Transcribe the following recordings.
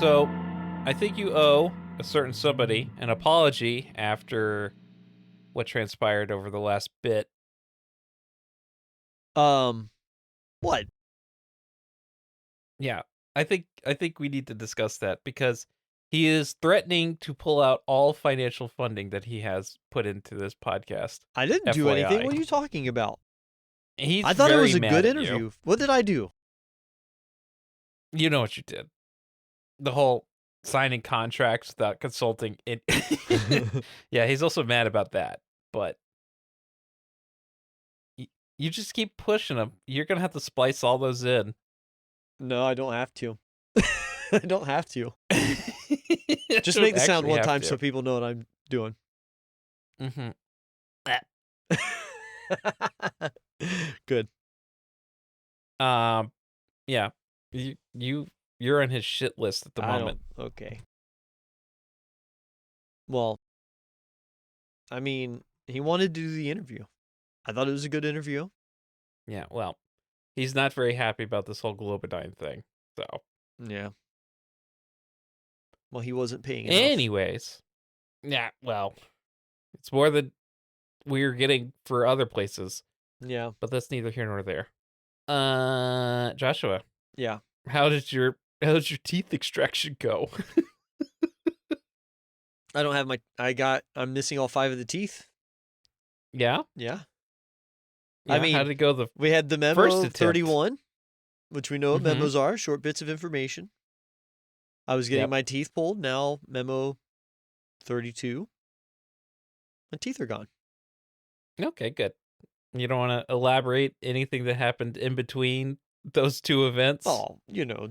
So, I think you owe a certain somebody an apology after what transpired over the last bit. What? Yeah, I think we need to discuss that because he is threatening to pull out all financial funding that he has put into this podcast. I didn't do anything. What are you talking about? He's I thought it was a very good mad at interview. you. What did I do? You know what you did. The whole signing contracts without consulting it. Yeah, he's also mad about that, but you just keep pushing him. You're going to have to splice all those in. No, I don't have to. I don't have to. Just make the sound one time so people know what I'm doing. Mm-hmm. Good. Yeah. You're on his shit list at the moment. Okay. Well, I mean, he wanted to do the interview. I thought it was a good interview. Yeah, well, he's not very happy about this whole Globodyne thing, so. Yeah. Well, he wasn't paying enough. Anyways. Yeah, well, it's more than we're getting for other places. Yeah. But that's neither here nor there. Joshua. Yeah. How did your teeth extraction go? I don't have I'm missing all 5 of the teeth. Yeah? Yeah. I mean, how did it go we had the Memo first attempt? 31, which we know what memos are, short bits of information. I was getting my teeth pulled, now Memo 32. My teeth are gone. Okay, good. You don't want to elaborate anything that happened in between those two events? Oh,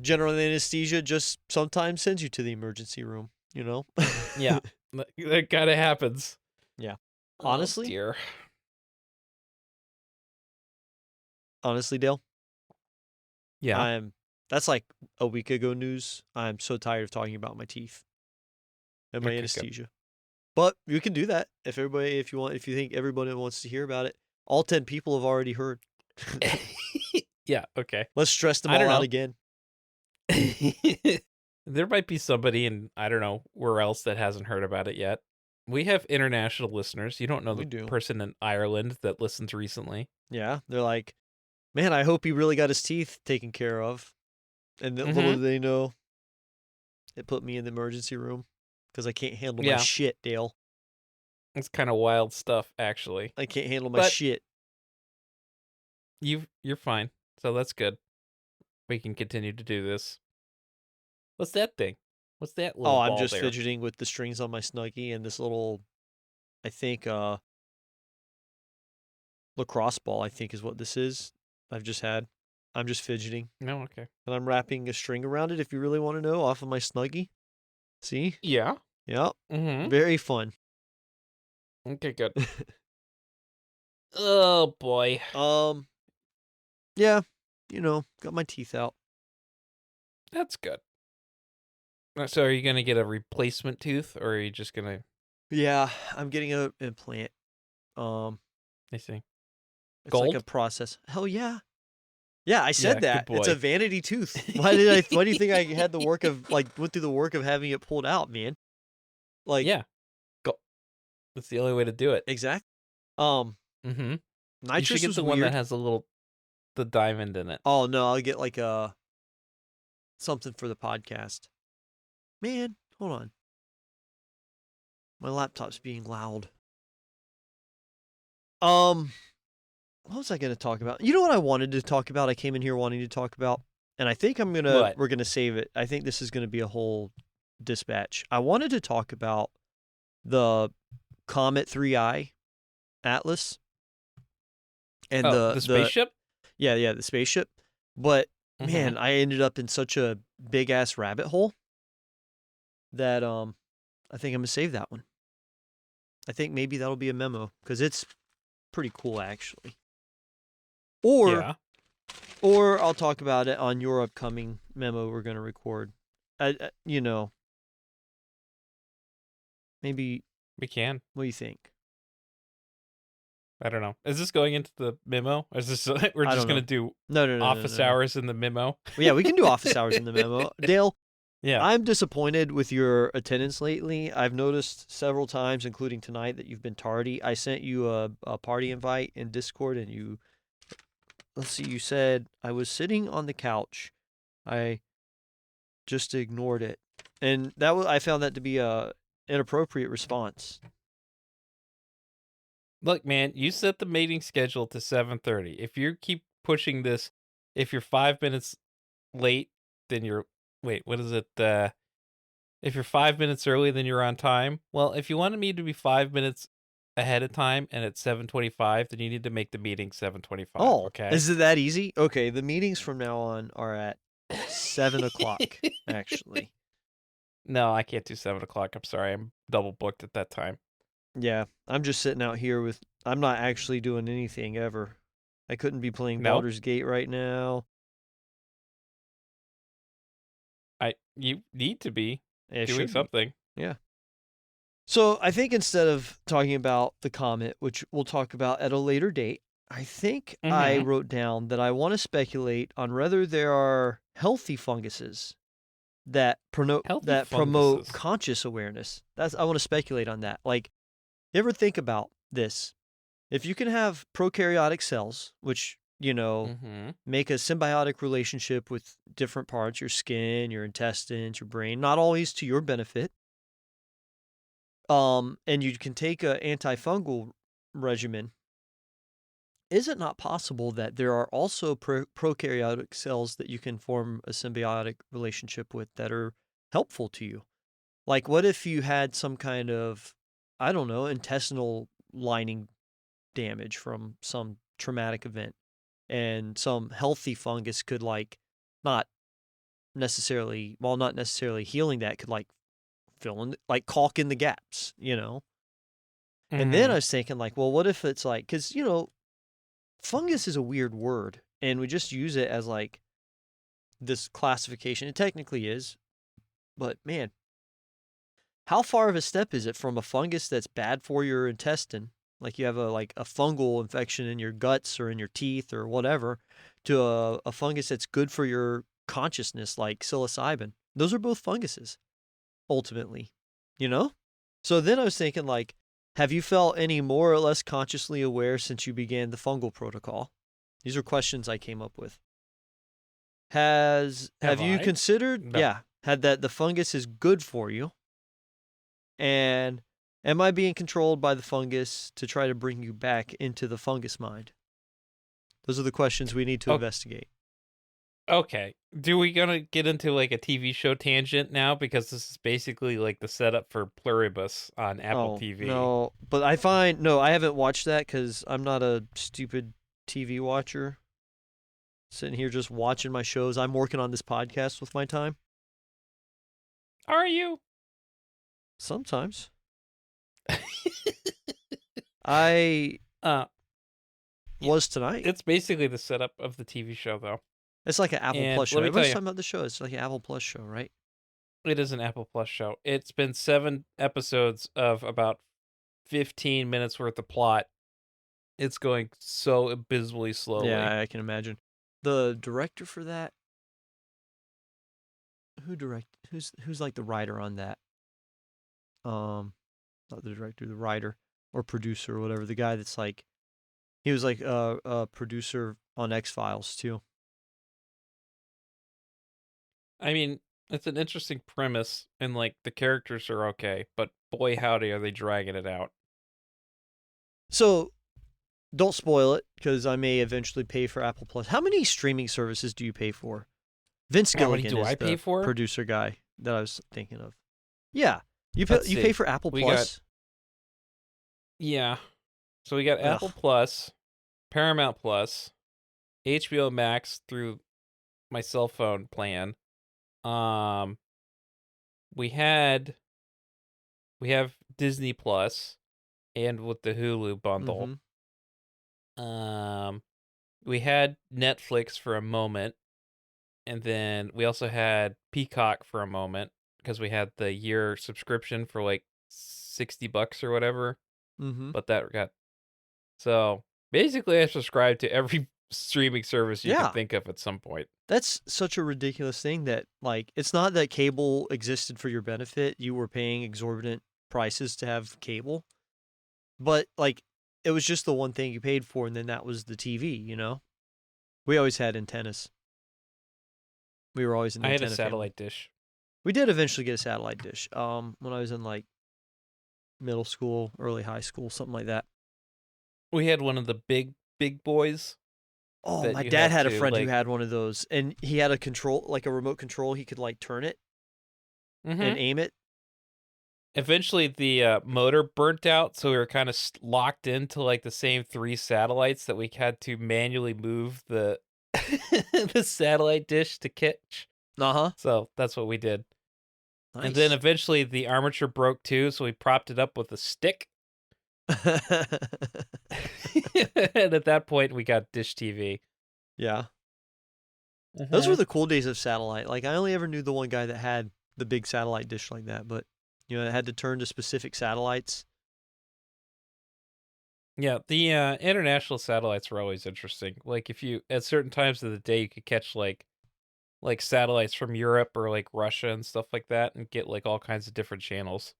general anesthesia just sometimes sends you to the emergency room, Yeah, that kind of happens. Yeah. Honestly? Oh, dear. Honestly, Dale? Yeah. That's like a week ago news. I'm so tired of talking about my teeth and my anesthesia. But you can do that if you think everybody wants to hear about it. All 10 people have already heard. Yeah, okay. Let's stress them all out again. There might be somebody in, I don't know, where else that hasn't heard about it yet. We have international listeners. You don't know the person in Ireland that listens recently. Yeah, they're like, man, I hope he really got his teeth taken care of. And little do they know, it put me in the emergency room because I can't handle my shit, Dale. It's kind of wild stuff, actually. I can't handle my shit. You're fine, so that's good. We can continue to do this. What's that thing? What's that little ball I'm just there? fidgeting with the strings on my Snuggie and this little, I think, lacrosse ball, I think is what this is. I've just had. I'm just fidgeting. No, okay. And I'm wrapping a string around it, if you really want to know, off of my Snuggie. See? Yeah. Yep. Mm-hmm. Very fun. Okay, good. Oh, boy. Yeah, got my teeth out. That's good. So are you going to get a replacement tooth, or are you just going to... Yeah, I'm getting an implant. I see. It's Gold? like a process. Hell yeah. Yeah, I said that. Good boy. It's a vanity tooth. Why do you think I had the work of, went through the work of having it pulled out, man? Yeah. Go. That's the only way to do it. Exactly. Mm-hmm. Nitrous you should get was the one weird. that has the diamond in it. Oh, no, I'll get something for the podcast. Man, hold on. My laptop's being loud. What was I going to talk about? You know what I wanted to talk about? I came in here wanting to talk about, and I think we're going to save it. I think this is going to be a whole dispatch. I wanted to talk about the Comet 3i Atlas and the spaceship? Yeah, the spaceship. But man, I ended up in such a big ass rabbit hole that I think I'm going to save that one. I think maybe that'll be a memo because it's pretty cool actually. Or I'll talk about it on your upcoming memo we're going to record. Maybe we can. What do you think? I don't know. Is this going into the memo? Or is this we're just going to do no, office hours in the memo? Well, yeah, we can do office hours in the memo. Dale, Yeah. I'm disappointed with your attendance lately. I've noticed several times, including tonight, that you've been tardy. I sent you a party invite in Discord, and let's see, you said, I was sitting on the couch. I just ignored it. And I found that to be a inappropriate response. Look, man, you set the meeting schedule to 7:30. If you keep pushing this, if you're 5 minutes late, then you're wait, what is it? If you're 5 minutes early, then you're on time. Well, if you wanted me to be 5 minutes ahead of time and it's 7:25, then you need to make the meeting 7:25, Oh, okay? is it that easy? Okay, the meetings from now on are at 7 o'clock, actually. No, I can't do 7 o'clock. I'm sorry. I'm double booked at that time. Yeah, I'm just sitting out here I'm not actually doing anything ever. I couldn't be playing Nope. Baldur's Gate right now. You need to be It doing should be. something. Yeah. So I think instead of talking about the comet, which we'll talk about at a later date, I think I Mhm. wrote down that I want to speculate on whether there are healthy funguses that promote Healthy funguses. conscious awareness. I want to speculate on that. Like, you ever think about this? If you can have prokaryotic cells, which, Mhm. make a symbiotic relationship with different parts, your skin, your intestines, your brain, not always to your benefit. And you can take a antifungal regimen. Is it not possible that there are also prokaryotic cells that you can form a symbiotic relationship with that are helpful to you? Like, what if you had some kind of, I don't know, intestinal lining damage from some traumatic event, and some healthy fungus could, like, not not necessarily healing that, could, like, fill in, like, caulk in the gaps, And then I Mhm. was thinking, like, well, what if it's like, because, fungus is a weird word, and we just use it as, like, this classification. It technically is, but man, how far of a step is it from a fungus that's bad for your intestine, like you have a fungal infection in your guts or in your teeth or whatever, to a fungus that's good for your consciousness, like psilocybin? Those are both funguses, ultimately, you know? So then I was thinking, like, have you felt any more or less consciously aware since you began the fungal protocol? These are questions I came up with. Have Have you I? considered, No. yeah, had that the fungus is good for you? And am I being controlled by the fungus to try to bring you back into the fungus mind? Those are the questions we need to Oh, investigate. okay. Do we gonna get into like a TV show tangent now? Because this is basically like the setup for Pluribus on Apple Oh, TV. no. But I haven't watched that because I'm not a stupid TV watcher. Sitting here just watching my shows. I'm working on this podcast with my time. Are you? Sometimes. I uh, y- was tonight. it's basically the setup of the TV show, though. It's like an Apple And Plus show. let me tell Everybody's you, talking about the show. It's like an Apple Plus show, right? it is an Apple Plus show. It's been 7 episodes of about 15 minutes worth of plot. It's going so abysmally slowly. Yeah, I can imagine. The director for that, who's like the writer on that? Not the director, the writer or producer or whatever. The guy that's like, he was like a producer on X-Files too. I mean, it's an interesting premise, and like the characters are okay, but boy howdy are they dragging it out. So don't spoil it because I may eventually pay for Apple Plus. How many streaming services do you pay for? Vince How many Gilligan do is I pay the for? producer guy that I was thinking of. Yeah, Let's you pay see. for Apple We got Plus. yeah. So we got Apple Ugh. Plus, Paramount Plus, HBO Max through my cell phone plan. Um we had we have Disney Plus and with the Hulu bundle. Mm-hmm. Um we had Netflix for a moment, and then we also had Peacock for a moment because we had the year subscription for like $60 or whatever, Mm-hmm. but that got so basically I subscribed to every streaming service you can Yeah. think of at some point. That's such a ridiculous thing that, like, it's not that cable existed for your benefit. You were paying exorbitant prices to have cable, but, like, it was just the one thing you paid for, and then that was the TV, you know? We always had antennas. We were always an I had a antenna family. satellite dish. We did eventually get a satellite dish, when I was in, like, middle school, early high school, something like that. We had one of the big boys. Oh, that my you dad had a to, friend who like- had one of those, and he had a control, like a remote control. He could, like, turn it and Mhm. aim it. Eventually, the motor burnt out, so we were kind of locked into like the same 3 satellites that we had to manually move the the satellite dish to catch. Uh-huh. So that's what we did. Nice. And then eventually the armature broke too, so we propped it up with a stick. And at that point, we got Dish TV. Yeah. Those were the cool days of satellite. Like, I only ever knew the one guy that had the big satellite dish like that, but, you know, it had to turn to specific satellites. Yeah, the international satellites were always interesting. Like if you at certain times of the day you could catch like satellites from Europe or like Russia and stuff like that and get like all kinds of different channels.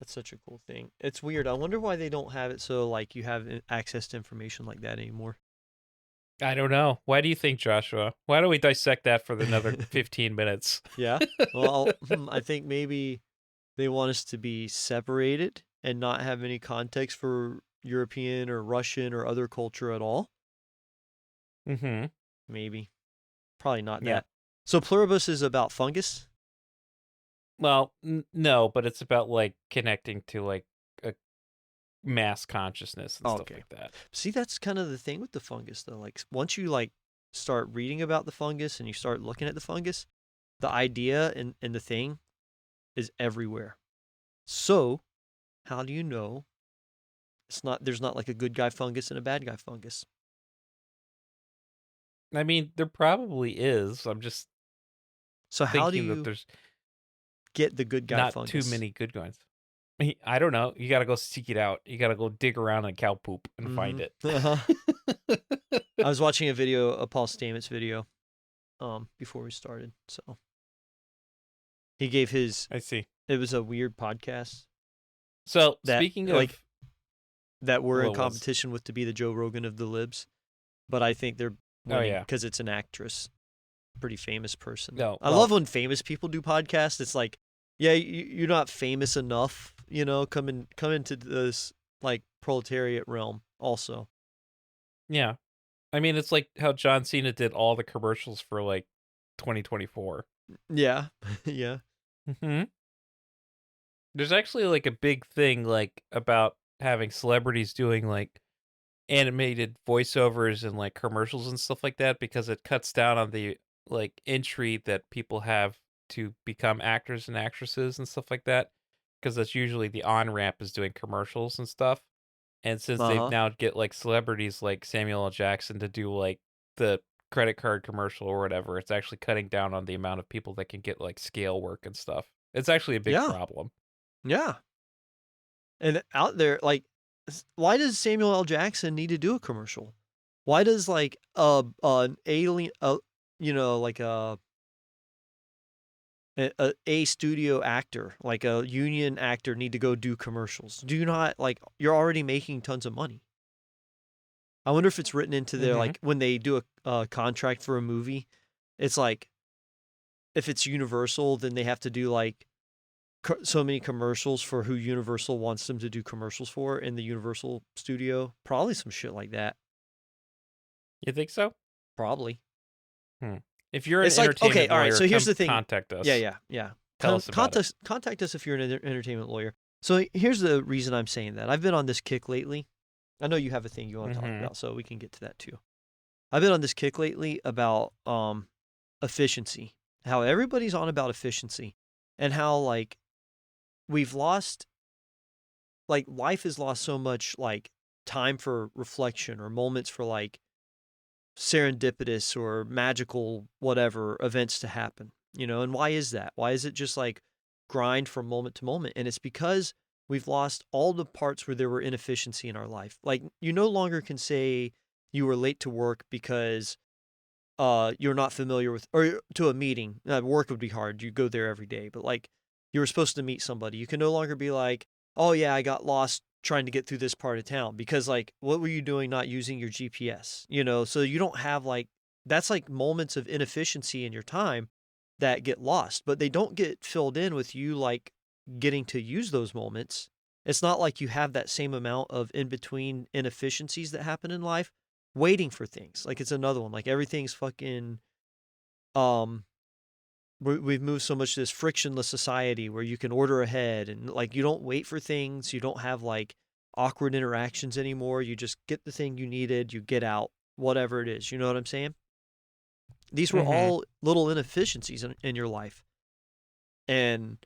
That's such a cool thing. It's weird. I wonder why they don't have it so, like, you have access to information like that anymore. I don't know. Why do you think, Joshua? Why don't we dissect that for another 15 minutes? Yeah. Well, I think maybe they want us to be separated and not have any context for European or Russian or other culture at all. Mm-hmm. Maybe. Probably not Yeah. that. So Pluribus is about fungus? Well, no, but it's about like connecting to like a mass consciousness and stuff Okay. like that. See, that's kind of the thing with the fungus, though. Like, once you, like, start reading about the fungus and you start looking at the fungus, the idea and the thing is everywhere. So, how do you know there's not like a good guy fungus and a bad guy fungus? I mean, there probably is. I'm just So how do thinking that you there's get the good guy not fungus? too many good guys. I don't know. You got to go seek it out. You got to go dig around in cow poop and find it. Uh-huh. I was watching a video, a Paul Stamets video, before we started. So he gave his. I see. It was a weird podcast So that, speaking like, of that we're in what was- competition with to be the Joe Rogan of the libs, but I think they're winning yeah. because it's an actress, pretty famous person. No, I love when famous people do podcasts. It's like, yeah, you're not famous enough, you know, come into this, like, proletariat realm also. yeah, I mean it's like how John Cena did all the commercials for like 2024. Yeah, yeah. Mm-hmm. There's actually like a big thing like about having celebrities doing like animated voiceovers and like commercials and stuff like that because it cuts down on the like entry that people have to become actors and actresses and stuff like that because that's usually the on ramp is doing commercials and stuff. And since they Uh-huh. now get like celebrities like Samuel L. Jackson to do like the credit card commercial or whatever, it's actually cutting down on the amount of people that can get like scale work and stuff. It's actually a big Yeah. problem. Yeah. And out there, like, why does Samuel L. Jackson need to do a commercial? Why does, like, an alien, you know, like a studio actor, like a union actor, need to go do commercials? Do you not, like, you're already making tons of money. I wonder if it's written into their, Mhm. like, when they do a contract for a movie, it's like, if it's Universal, then they have to do, like, so many commercials for who Universal wants them to do commercials for in the Universal studio. Probably some shit like that. You think so? Probably. If you're an It's like, entertainment okay, all right, lawyer, so here's come the thing. contact us. Yeah. Tell us about it. Contact us if you're an entertainment lawyer. So here's the reason I'm saying that. I've been on this kick lately. I know you have a thing you want to talk Mhm. about, so we can get to that too. I've been on this kick lately about efficiency. How everybody's on about efficiency and how, like, we've lost, like, life has lost so much, like, time for reflection or moments for, like, serendipitous or magical whatever events to happen, you know? And why is that? Why is it just, like, grind from moment to moment? And it's because we've lost all the parts where there were inefficiency in our life. Like, you no longer can say you were late to work because you're not familiar with, or to a meeting. Work would be hard. You go there every day, but like you were supposed to meet somebody. You can no longer be like, oh yeah, I got lost trying to get through this part of town, because like, what were you doing not using your GPS? So you don't have like, that's like moments of inefficiency in your time that get lost, but they don't get filled in with you like getting to use those moments. It's not like you have that same amount of in between inefficiencies that happen in life waiting for things. Like it's another one. Like everything's fucking we've moved so much to this frictionless society where you can order ahead, and like you don't wait for things, you don't have like awkward interactions anymore. You just get the thing you needed, you get out, whatever it is. You know what I'm saying? These were all little inefficiencies in your life. And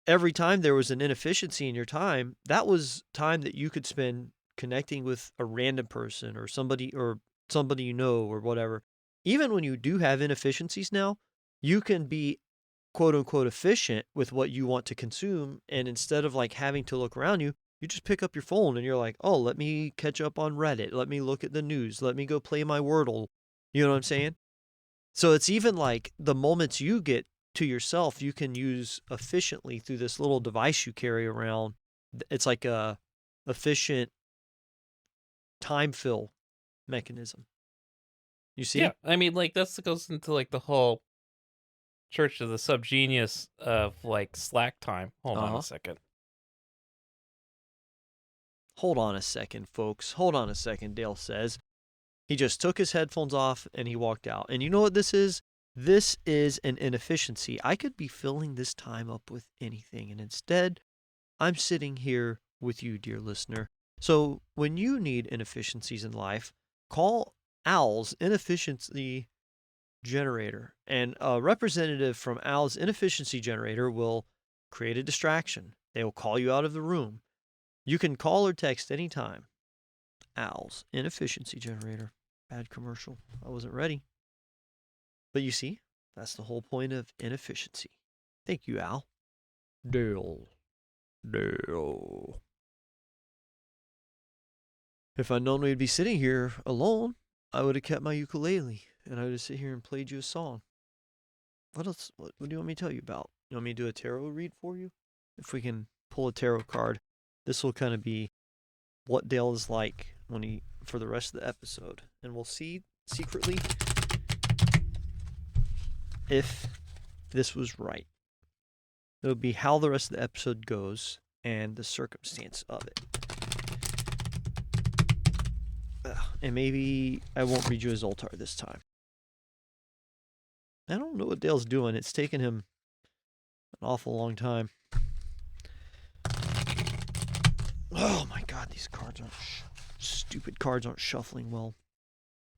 every time there was an inefficiency in your time, that was time that you could spend connecting with a random person or somebody you know or whatever. Even when you do have inefficiencies now, you can be quote unquote efficient with what you want to consume. And instead of like having to look around you, you just pick up your phone and you're like, oh, let me catch up on Reddit. Let me look at the news. Let me go play my Wordle. You know what I'm saying? So it's even like the moments you get to yourself, you can use efficiently through this little device you carry around. It's like a efficient time fill mechanism. You see? Yeah, I mean, like that goes into like the whole Church of the Subgenius of like Slack time. Hold on a second. Hold on a second, folks. Hold on a second, Dale says. He just took his headphones off and he walked out. And you know what this is? This is an inefficiency. I could be filling this time up with anything, and instead, I'm sitting here with you, dear listener. So when you need inefficiencies in life, call Al's Inefficiency Generator, and a representative from Al's Inefficiency Generator will create a distraction. They will call you out of the room. You can call or text anytime. Al's Inefficiency Generator. Bad commercial. I wasn't ready. But you see, that's the whole point of inefficiency. Thank you, Al. Dale. If I'd known we'd be sitting here alone, I would have kept my ukulele and I would have sit here and played you a song. What else? What do you want me to tell you about? You want me to do a tarot read for you? If we can pull a tarot card, this will kind of be what Dale is like for the rest of the episode, and we'll see secretly if this was right. It'll be how the rest of the episode goes and the circumstance of it. And maybe I won't read you a Zoltar this time. I don't know what Dale's doing. It's taken him an awful long time. Oh my god, these cards aren't... stupid cards aren't shuffling well.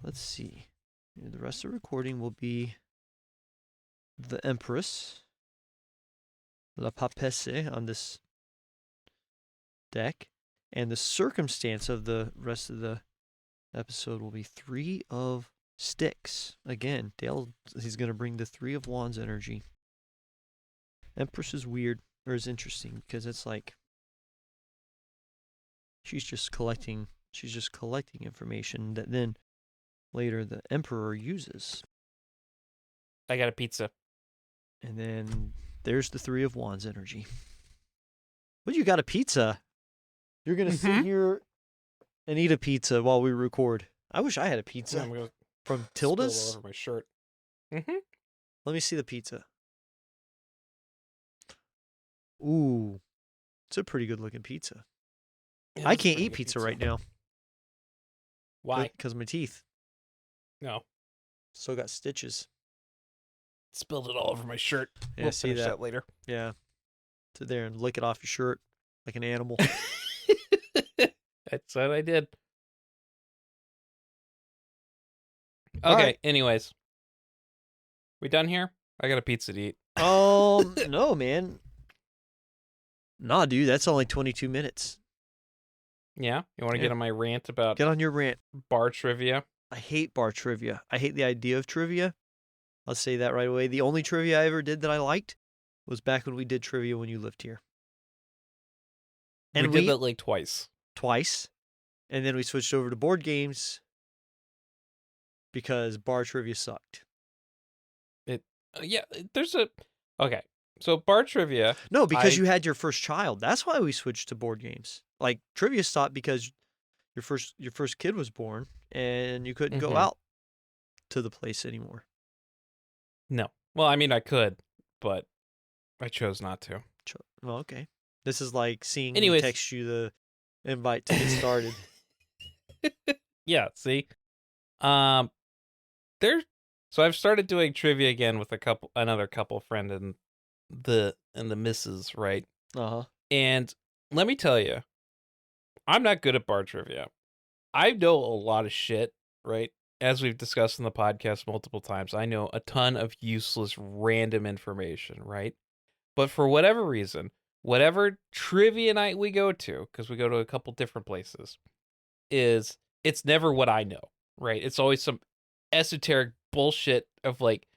Let's see. The rest of the recording will be the Empress, La Papesse on this deck, and the circumstance of the rest of the episode will be Three of Sticks. Again, Dale, he's going to bring the Three of Wands energy. Empress is weird, or is interesting, because it's like she's just collecting information that then later the Emperor uses. I got a pizza. And then there's the Three of Wands energy. Well, you got a pizza. You're going to sit here and eat a pizza while we record. I wish I had a pizza. I'm gonna from Tilda's. spill all over my shirt. Let me see the pizza. Ooh, it's a pretty good looking pizza. Yeah, I can't eat pizza right now. Why? Because of my teeth. No. Still got stitches. Spilled it all over my shirt. Yeah, We'll see finish that later. Yeah. Sit there and lick it off your shirt like an animal. That's what I did. All Okay, right. anyways. We done here? I got a pizza to eat. No, man. Nah, dude, that's only 22 minutes. Yeah? You want to get on my rant about Get on your rant. bar trivia? I hate bar trivia. I hate the idea of trivia. I'll say that right away. The only trivia I ever did that I liked was back when we did trivia when you lived here. And we did that like twice. Twice. And then we switched over to board games because bar trivia sucked. Yeah, okay. So bar trivia. No, because you had your first child. That's why we switched to board games. Like trivia stopped because your first kid was born and you couldn't go out to the place anymore. No. Well, I mean, I could, but I chose not to. Well, okay. This is like seeing me Anyways. text you the invite to get started. Yeah, see? So I've started doing trivia again with another couple friend and the missus, right? Uh-huh. And let me tell you, I'm not good at bar trivia. I know a lot of shit, right? As we've discussed in the podcast multiple times, I know a ton of useless random information, right? But for whatever reason, whatever trivia night we go to, because we go to a couple different places, it's never what I know, right? It's always some esoteric bullshit of like,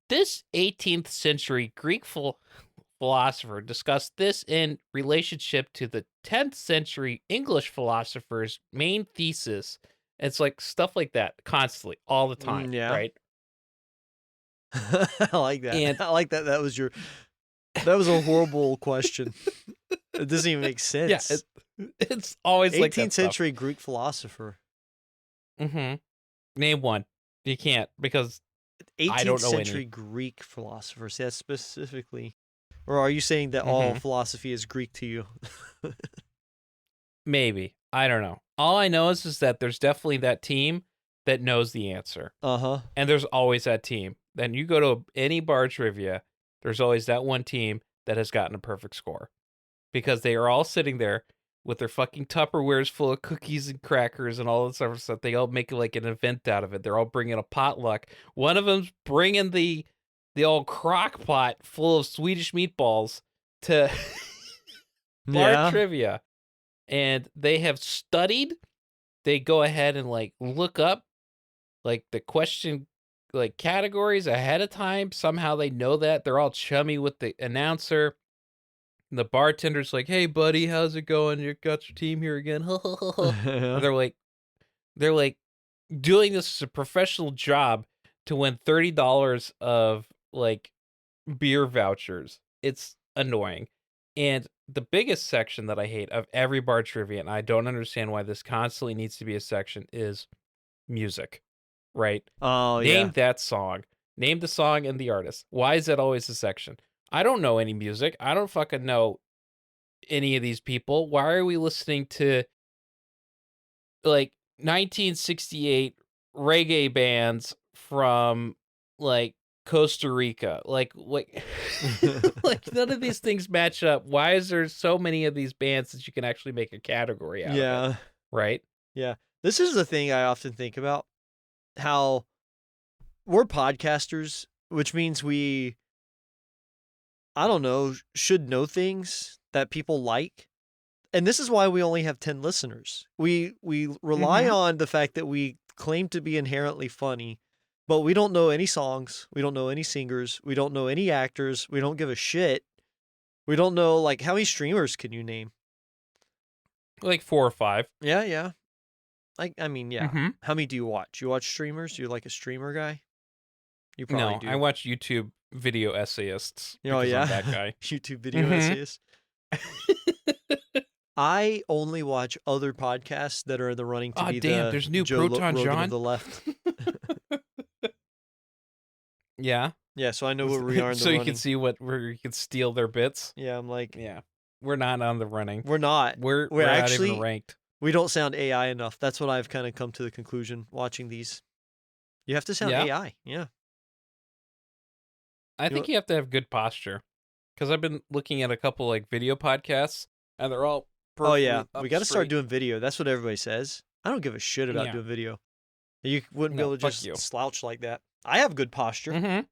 this 18th century Greek philosopher discussed this in relationship to the 10th century English philosopher's main thesis. It's like stuff like that constantly, all the time, right? I like that. And I like that. That was a horrible question. It doesn't even make sense. Yeah, it's always 18th like that century Greek philosopher. Name one. You can't, because 18th I don't know century any. Greek philosophers. Yeah, specifically. Or are you saying that all philosophy is Greek to you? Maybe. I don't know. All I know is that there's definitely that team that knows the answer. Uh-huh. And there's always that team. Then you go to any bar trivia, there's always that one team that has gotten a perfect score. Because they are all sitting there with their fucking Tupperwares full of cookies and crackers and all this other stuff. They all make like an event out of it. They're all bringing a potluck. One of them's bringing the old crock pot full of Swedish meatballs to bar trivia. And they have studied. They go ahead and like look up like the question like categories ahead of time. Somehow they know that. They're all chummy with the announcer. And the bartender's like, "Hey buddy, how's it going? You got your team here again." And they're like doing this as a professional job to win $30 of like beer vouchers. It's annoying. And the biggest section that I hate of every bar trivia, and I don't understand why this constantly needs to be a section, is music, right? Oh, Name that song. Name the song and the artist. Why is that always a section? I don't know any music. I don't fucking know any of these people. Why are we listening to like 1968 reggae bands from like Costa Rica? Like like none of these things match up. Why is there so many of these bands that you can actually make a category out of it? Right? Yeah. This is the thing I often think about, how we're podcasters, which means we, I don't know, should know things that people like. And this is why we only have 10 listeners. We rely on the fact that we claim to be inherently funny, but we don't know any songs. We don't know any singers. We don't know any actors. We don't give a shit. We don't know, like, how many streamers can you name? Like 4 or 5. Yeah. I mean, yeah. How many do you watch? You watch streamers? You're like a streamer guy? You probably do. I watch YouTube video essayists. Oh, yeah? I'm that guy. YouTube video essayists. I only watch other podcasts that are in the running to be there's new Joe Proton Rogan John of the left. Yeah. Yeah, so I know where we are in the so running. you can see where you can steal their bits. Yeah, I'm like, yeah, we're not on the running. We're not. We're actually not even ranked. We don't sound AI enough. That's what I've kind of come to the conclusion watching these. You have to sound AI. Yeah. I think you have to have good posture, because I've been looking at a couple like video podcasts, and they're all oh yeah, we got to straight. start doing video. That's what everybody says. I don't give a shit about doing video. You wouldn't be able to just slouch like that. I have good posture.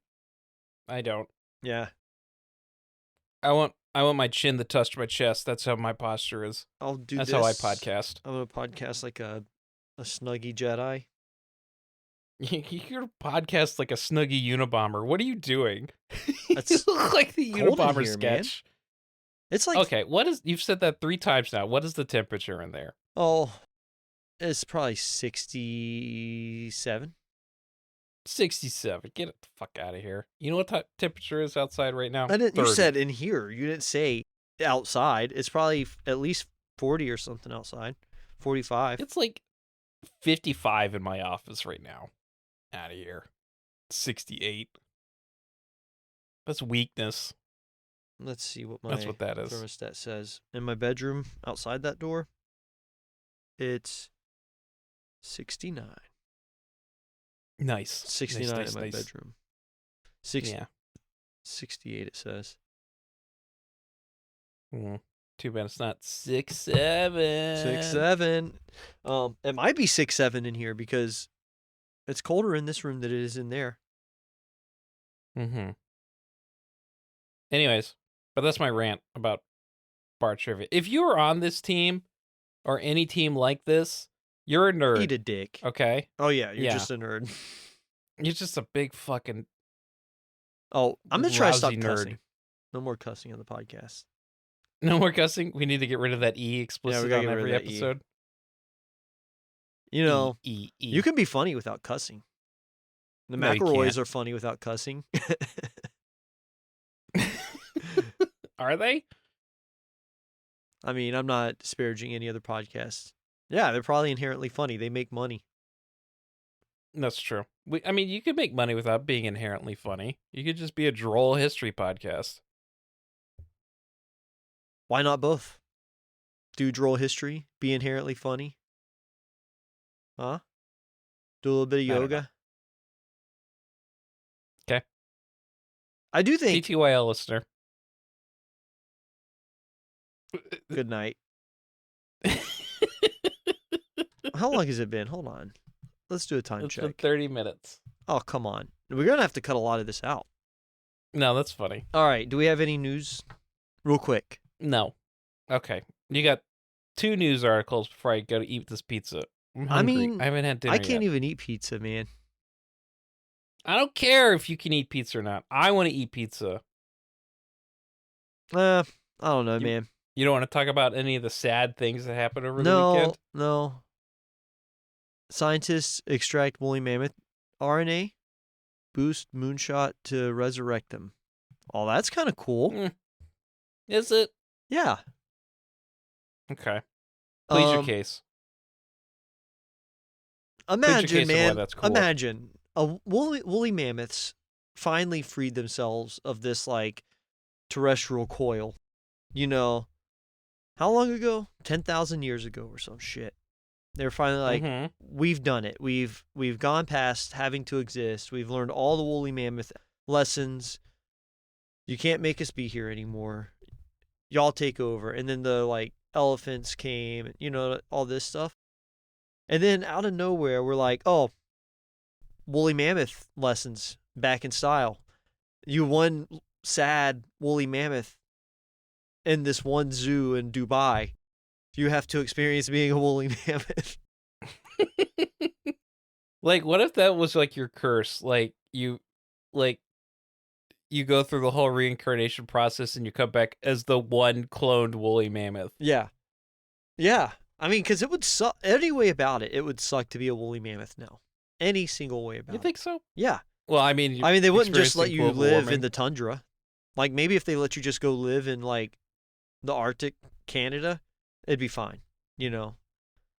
I don't. Yeah. I want my chin to touch my chest. That's how my posture is. That's how I podcast. I'm gonna podcast like a snuggy Jedi. You're podcast like a snuggy Unabomber. What are you doing? You That's look like the Unabomber here, sketch. Man. It's like, okay. You've said that 3 times now. What is the temperature in there? Oh, it's probably 67. 67. Get it the fuck out of here. You know what temperature is outside right now? I didn't. You 30. said in here. You didn't say outside. It's probably at least 40 or something outside. 45. It's like 55 in my office right now. Out of here. 68. That's weakness. Let's see what my That's what that is. thermostat says. In my bedroom, outside that door, it's 69. Nice. 69 nice, in my nice. bedroom. Yeah. 68 it says. Too bad it's not 6'7". 6'7". It might be 6'7" in here because it's colder in this room than it is in there. Mm-hmm. Anyways, but that's my rant about bar trivia. If you were on this team or any team like this, you're a nerd. Eat a dick. Okay? Oh, yeah. You're just a nerd. You're just a big fucking Oh, I'm going to try to stop lousy cussing. nerd. No more cussing on the podcast. No more cussing? We need to get rid of that E explicit on every episode. You know, E. you can be funny without cussing. The McElroys are funny without cussing. Are they? I mean, I'm not disparaging any other podcasts. Yeah, they're probably inherently funny. They make money. That's true. I mean, you could make money without being inherently funny. You could just be a droll history podcast. Why not both? Do droll history, be inherently funny. Huh? Do a little bit of yoga. Okay. I do think. TTYL listener. Good night. How long has it been? Hold on. Let's do a time check. It's been 30 minutes. Oh, come on. We're going to have to cut a lot of this out. No, that's funny. All right. Do we have any news? Real quick. No. Okay. You got 2 news articles before I go to eat this pizza. I'm hungry. I mean, I haven't had dinner I can't yet. even eat pizza, man. I don't care if you can eat pizza or not. I want to eat pizza. I don't know, man. You don't want to talk about any of the sad things that happened over the weekend? No. Scientists extract woolly mammoth RNA, boost moonshot to resurrect them. Oh, that's kind of cool. Is it? Yeah. Okay. Please your case. Imagine, man. Why that's cool. Imagine woolly mammoths finally freed themselves of this like terrestrial coil. You know, how long ago? 10,000 years ago or some shit. They're finally like, we've done it. We've gone past having to exist. We've learned all the woolly mammoth lessons. You can't make us be here anymore. Y'all take over. And then the like elephants came, you know, all this stuff. And then out of nowhere, we're like, oh, woolly mammoth lessons back in style. You one sad woolly mammoth in this one zoo in Dubai. You have to experience being a woolly mammoth. Like, what if that was like your curse? Like you go through the whole reincarnation process and you come back as the one cloned woolly mammoth. Yeah. Yeah. I mean, because it would suck. Any way about it, it would suck to be a woolly mammoth now. Any single way about it. You think so? Yeah. Well, I mean, they wouldn't just let you live warming. in the tundra. Like, maybe if they let you just go live in, like, the Arctic, Canada, it'd be fine, you know.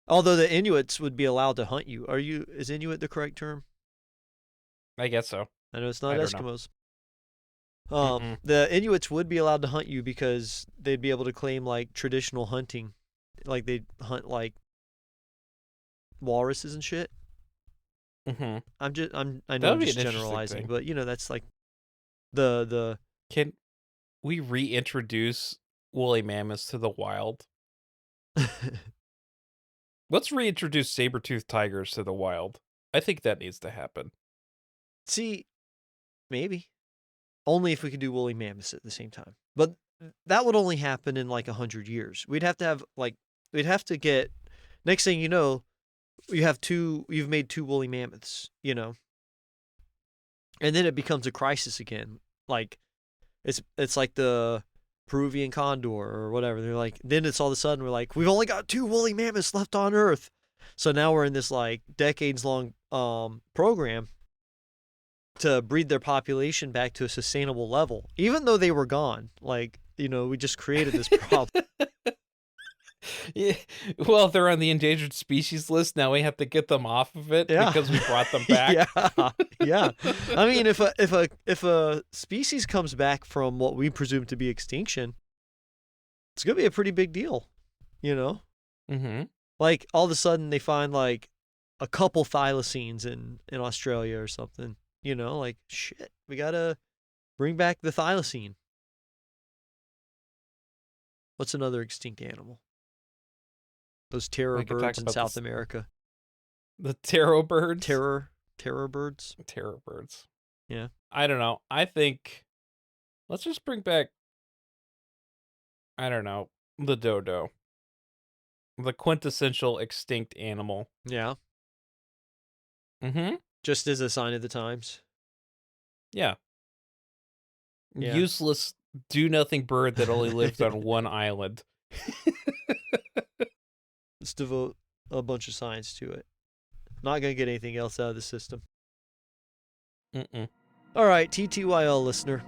Although the Inuits would be allowed to hunt you. Is Inuit the correct term? I guess so. I know it's not Eskimos. Mm-mm. The Inuits would be allowed to hunt you because they'd be able to claim, like, traditional hunting. Like, they'd hunt, like, walruses and shit. Mm-hmm. I know I'm just generalizing, but, you know, that's, like, the... Can we reintroduce woolly mammoths to the wild? Let's reintroduce saber-toothed tigers to the wild. I think that needs to happen. See, maybe. Only if we could do woolly mammoths at the same time. But that would only happen in like 100 years. We'd have to get, next thing you know, you've made 2 woolly mammoths, you know. And then it becomes a crisis again. Like, it's like the Peruvian condor or whatever. They're like, then it's all of a sudden we're like, we've only got 2 woolly mammoths left on Earth. So now we're in this like decades long program to breed their population back to a sustainable level, even though they were gone. Like, we just created this problem. Yeah. Well, they're on the endangered species list. Now we have to get them off of it because we brought them back. Yeah. I mean, if a species comes back from what we presume to be extinction, it's gonna be a pretty big deal, Mm-hmm. Like all of a sudden they find like a couple thylacines in Australia or something. Like shit, we gotta bring back the thylacine. What's another extinct animal? Those terror birds in South America. The taro birds? Terror birds? Terror birds. Yeah. I don't know. I think let's just bring back, I don't know, the dodo. The quintessential extinct animal. Yeah. Mm-hmm. Just as a sign of the times. Yeah. Useless, do-nothing bird that only lives on one island. Let's devote a bunch of science to it. Not going to get anything else out of the system. Mm-mm. All right, TTYL listener.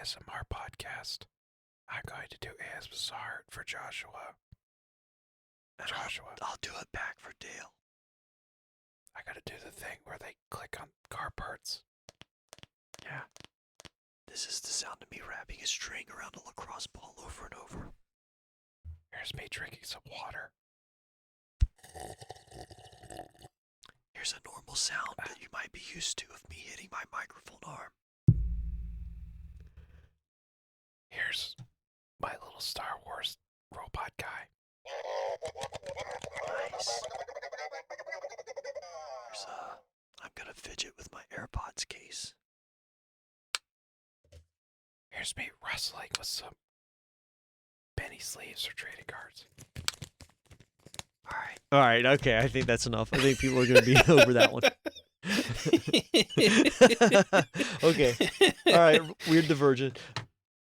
ASMR podcast. I'm going to do ASMR for Joshua. I'll do it back for Dale. I gotta do the thing where they click on car parts. Yeah. This is the sound of me wrapping a string around a lacrosse ball over and over. Here's me drinking some water. Here's a normal sound that you might be used to of me hitting my microphone arm. Here's my little Star Wars robot guy. Nice. I'm gonna fidget with my AirPods case. Here's me wrestling with some penny sleeves or trading cards. All right. Okay. I think that's enough. I think people are gonna be over that one. Okay. All right. Weird divergent.